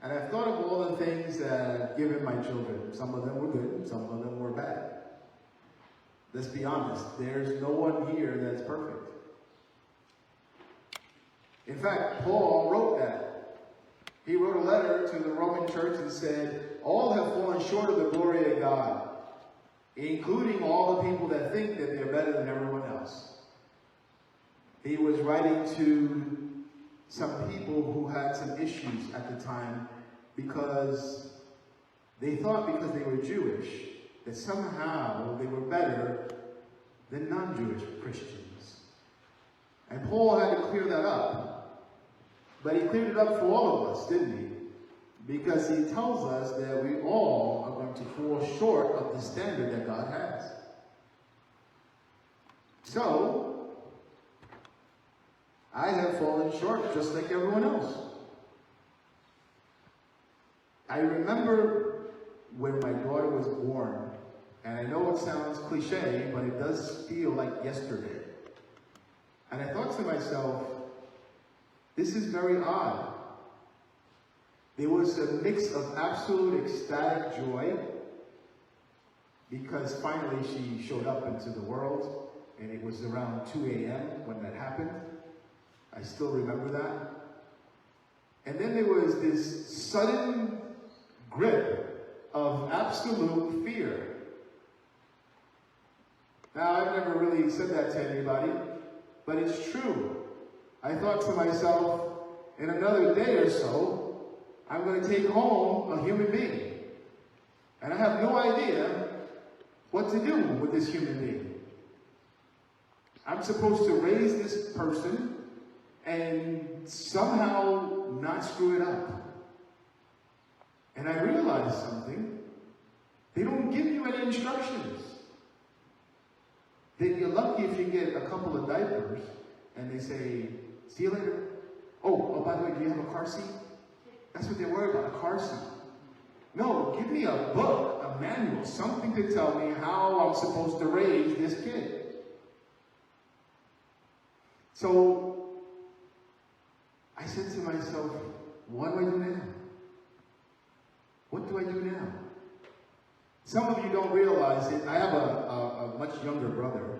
And I've thought of all the things that I've given my children. Some of them were good, some of them were bad. Let's be honest, there's no one here that's perfect. In fact, Paul wrote that. He wrote a letter to the Roman church and said, all have fallen short of the glory of God, including all the people that think that they're better than everyone else. He was writing to some people who had some issues at the time because they thought because they were Jewish that somehow they were better than non-Jewish Christians. And Paul had to clear that up. But he cleared it up for all of us, didn't he? Because he tells us that we all are going to fall short of the standard that God has. So, I have fallen short just like everyone else. I remember when my daughter was born, and I know it sounds cliche, but it does feel like yesterday. And I thought to myself, this is very odd. There was a mix of absolute ecstatic joy because finally she showed up into the world, and it was around 2 a.m. when that happened. I still remember that. And then there was this sudden grip of absolute fear. Now, I've never really said that to anybody, but it's true. I thought to myself, in another day or so, I'm going to take home a human being. And I have no idea what to do with this human being. I'm supposed to raise this person and somehow not screw it up. And I realized something. They don't give you any instructions. Then you're lucky if you get a couple of diapers and they say, see you later. Oh, by the way, do you have a car seat? That's what they're worried about, a car seat. No, give me a book, a manual, something to tell me how I'm supposed to raise this kid. So, I said to myself, what do I do now? What do I do now? Some of you don't realize it. I have a much younger brother.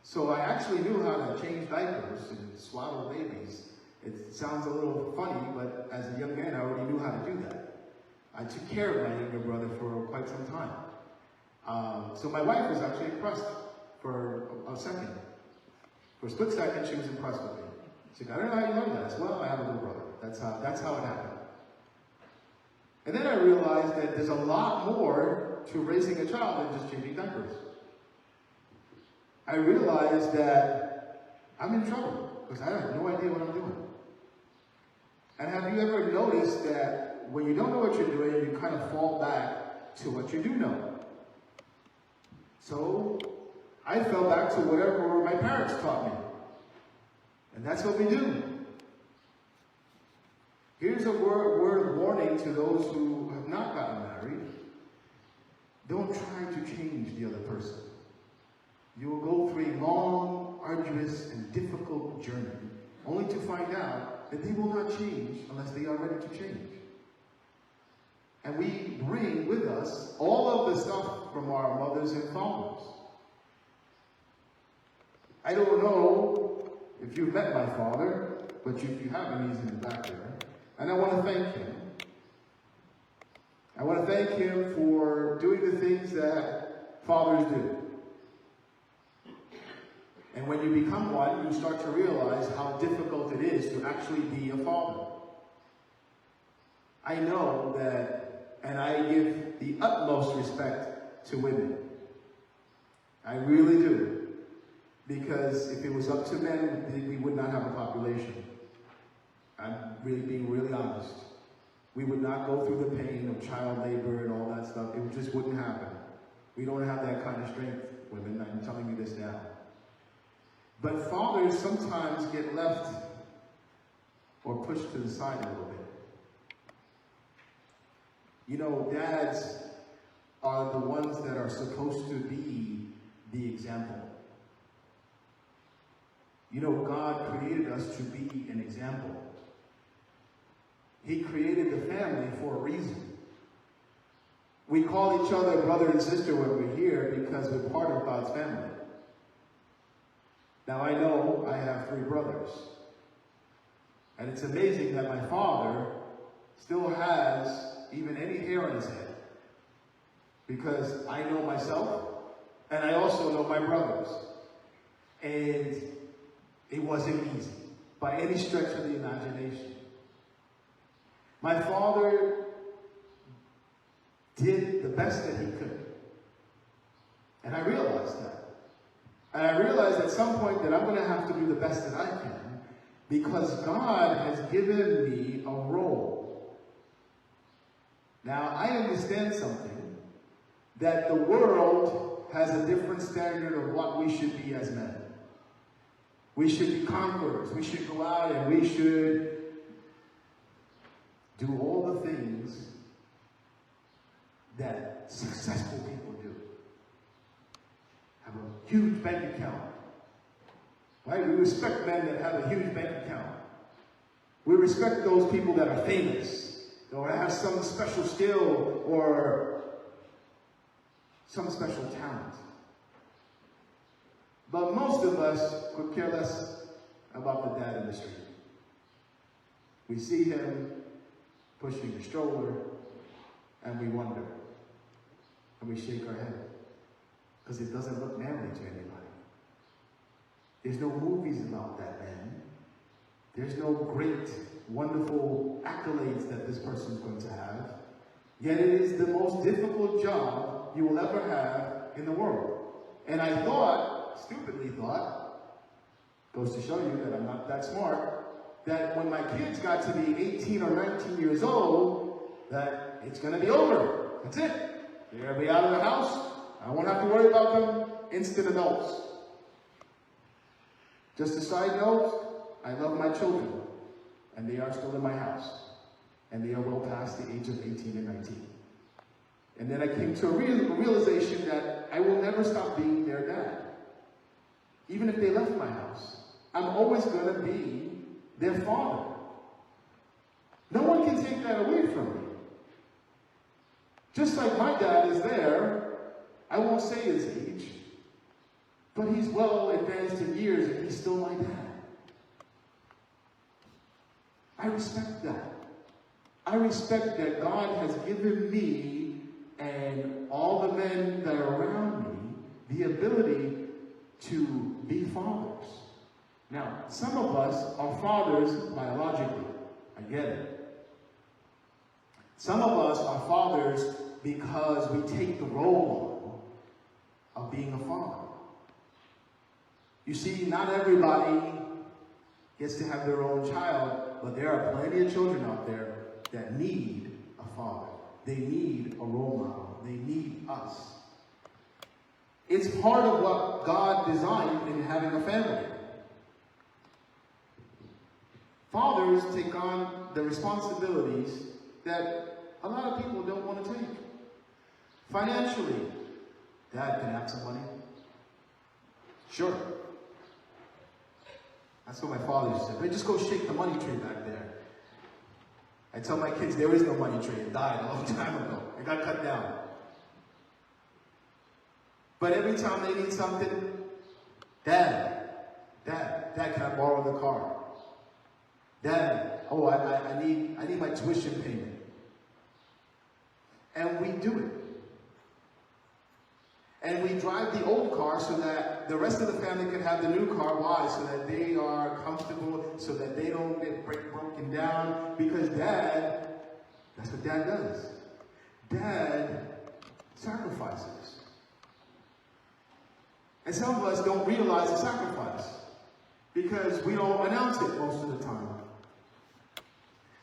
So I actually knew how to change diapers and swaddle babies. It sounds a little funny, but as a young man, I already knew how to do that. I took care of my younger brother for quite some time. So my wife was actually impressed for a second. For a split second, she was impressed with me. She said, I don't know how you learned that. I said, well, I have a little brother. That's how it happened. And then I realized that there's a lot more to raising a child than just changing diapers. I realized that I'm in trouble because I have no idea what I'm doing. And have you ever noticed that when you don't know what you're doing, you kind of fall back to what you do know? So I fell back to whatever my parents taught me. And that's what we do. Here's a word of warning to those who have not gotten married. Don't try to change the other person. You will go through a long, arduous, and difficult journey, only to find out that they will not change unless they are ready to change. And we bring with us all of the stuff from our mothers and fathers. I don't know if you've met my father, but if you haven't, he's in the back there. And I want to thank him. I want to thank him for doing the things that fathers do. And when you become one, you start to realize how difficult it is to actually be a father. I know that, and I give the utmost respect to women. I really do. Because if it was up to men, we would not have a population. I'm really being really honest. We would not go through the pain of child labor and all that stuff. It just wouldn't happen. We don't have that kind of strength, women. I'm telling you this now. But fathers sometimes get left or pushed to the side a little bit. You know, dads are the ones that are supposed to be the example. You know, God created us to be an example. He created the family for a reason. We call each other brother and sister when we're here because we're part of God's family. Now I know I have 3 brothers. And it's amazing that my father still has even any hair on his head. Because I know myself, and I also know my brothers. And it wasn't easy, by any stretch of the imagination. My father did the best that he could. And I realized that. And I realized at some point that I'm going to have to do the best that I can, because God has given me a role. Now, I understand something, that the world has a different standard of what we should be as men. We should be conquerors. We should go out and we should do all the things that successful people do. Have a huge bank account. Right? We respect men that have a huge bank account. We respect those people that are famous, or have some special skill, or some special talent. But most of us could care less about the dad in the street. We see him pushing a stroller, and we wonder, and we shake our head, because it doesn't look manly to anybody. There's no movies about that man. There's no great, wonderful accolades that this person's going to have. Yet it is the most difficult job you will ever have in the world. And I thought, stupidly thought, goes to show you that I'm not that smart, that when my kids got to be 18 or 19 years old, that it's going to be over. That's it. They're going to be out of the house. I won't have to worry about them. Instant adults. Just a side note, I love my children, and they are still in my house, and they are well past the age of 18 and 19. And then I came to a realization that I will never stop being their dad. Even if they left my house, I'm always going to be their father. No one can take that away from me. Just like my dad is there, I won't say his age, but he's well advanced in years and he's still my dad. I respect that. I respect that God has given me and all the men that are around me the ability to be fathers. Now, some of us are fathers biologically. I get it. Some of us are fathers because we take the role on of being a father. You see, not everybody gets to have their own child, but there are plenty of children out there that need a father. They need a role model. They need us. It's part of what God designed in having a family. Fathers take on the responsibilities that a lot of people don't want to take. Financially, Dad can have some money. Sure. That's what my father used to say. Hey, just go shake the money tree back there. I tell my kids there is no money tree. It died a long time ago. It got cut down. But every time they need something, Dad, can I borrow the car? Dad, oh, I need my tuition payment. And we do it. And we drive the old car so that the rest of the family can have the new car. Why? So that they are comfortable, so that they don't get broken down. Because Dad, that's what Dad does. Dad sacrifices. And some of us don't realize the sacrifice because we don't announce it most of the time.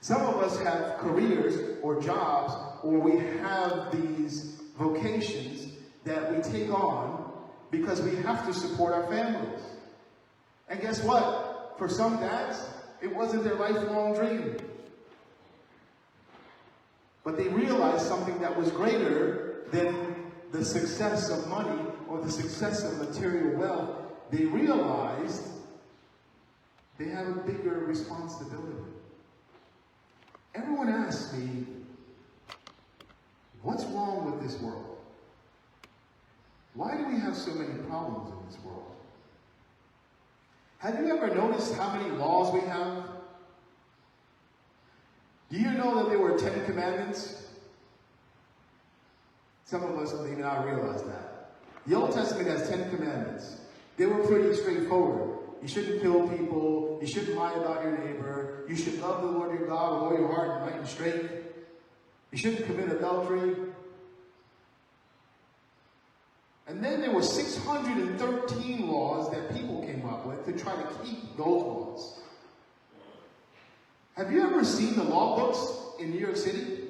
Some of us have careers or jobs, or we have these vocations that we take on because we have to support our families. And guess what? For some dads, it wasn't their lifelong dream. But they realized something that was greater than the success of money or the success of material wealth. They realized they have a bigger responsibility. Everyone asks me, what's wrong with this world? Why do we have so many problems in this world? Have you ever noticed how many laws we have? Do you know that there were 10 commandments? Some of us may not realize that. The Old Testament has 10 commandments. They were pretty straightforward. You shouldn't kill people. You shouldn't lie about your neighbor. You should love the Lord your God with all your heart and might and strength. You shouldn't commit adultery. And then there were 613 laws that people came up with to try to keep those laws. Have you ever seen the law books in New York City?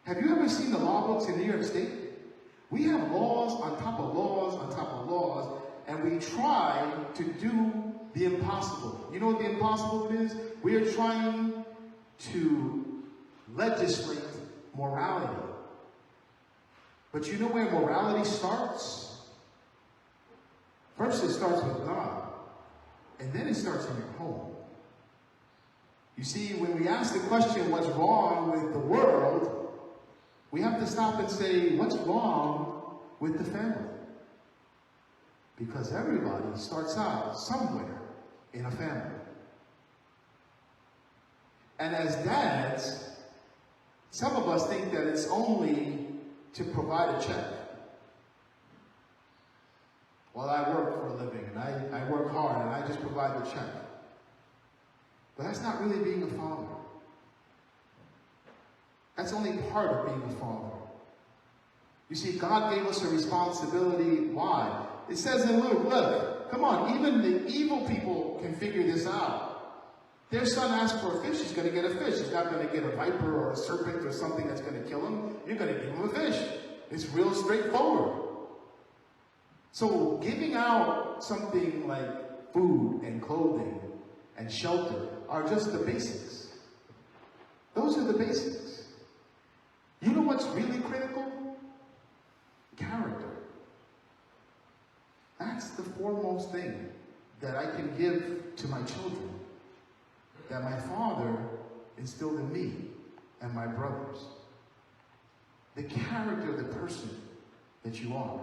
Have you ever seen the law books in New York State? We have laws on top of laws on top of laws, and we try to do the impossible. You know what the impossible is? We are trying to legislate morality. But you know where morality starts? First it starts with God, and then it starts in your home. You see, when we ask the question, what's wrong with the world, we have to stop and say, what's wrong with the family? Because everybody starts out somewhere in a family. And as dads, some of us think that it's only to provide a check. Well, I work for a living, and I work hard, and I just provide the check. But that's not really being a father. That's only part of being a father. You see, God gave us a responsibility. Why? It says in Luke, look, come on, even the evil people can figure this out. Their son asks for a fish, he's going to get a fish. He's not going to get a viper or a serpent or something that's going to kill him. You're going to give him a fish. It's real straightforward. So giving out something like food and clothing and shelter are just the basics. Those are the basics. You know what's really critical? Character. That's the foremost thing that I can give to my children, that my father instilled in me and my brothers. The character of the person that you are.